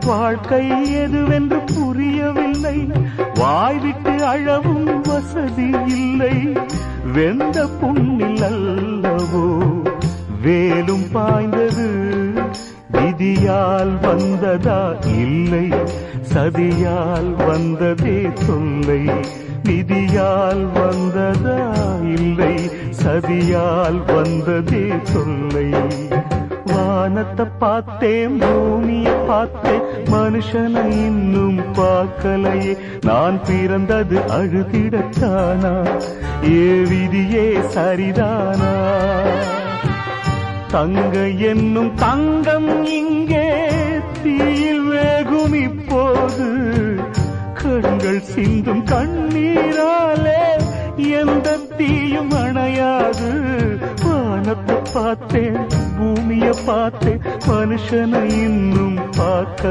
வாழ்க்கை எதுவென்று புரியவில்லை, வாய்விட்டு அழவும் வசதி இல்லை. வெந்த புண்ணில் அல்லவோ வேலும் பாய்ந்தது, விதியால் வந்ததா இல்லை, சதியால் வந்ததே தொல்லை. விதியால் வந்ததா இல்லை, சதியால் வந்ததே தொல்லை. வானத்தை பார்த்தேன், பூமிய பார்த்தேன், மனுஷனை இன்னும் பார்க்கலையே. நான் பிறந்தது அழுதிடத்தானா, ஏ விதியே சரிதானா? தங்க என்னும் தங்கம் இங்கே தீயில் வேகும் இப்போது, கண்கள் சிந்தும் கண்ணீராலே எந்த தீயும் அணையாது. வானத்தை பார்த்தேன், பூமிய பார்த்தேன், மனுஷனை இன்னும் பார்க்க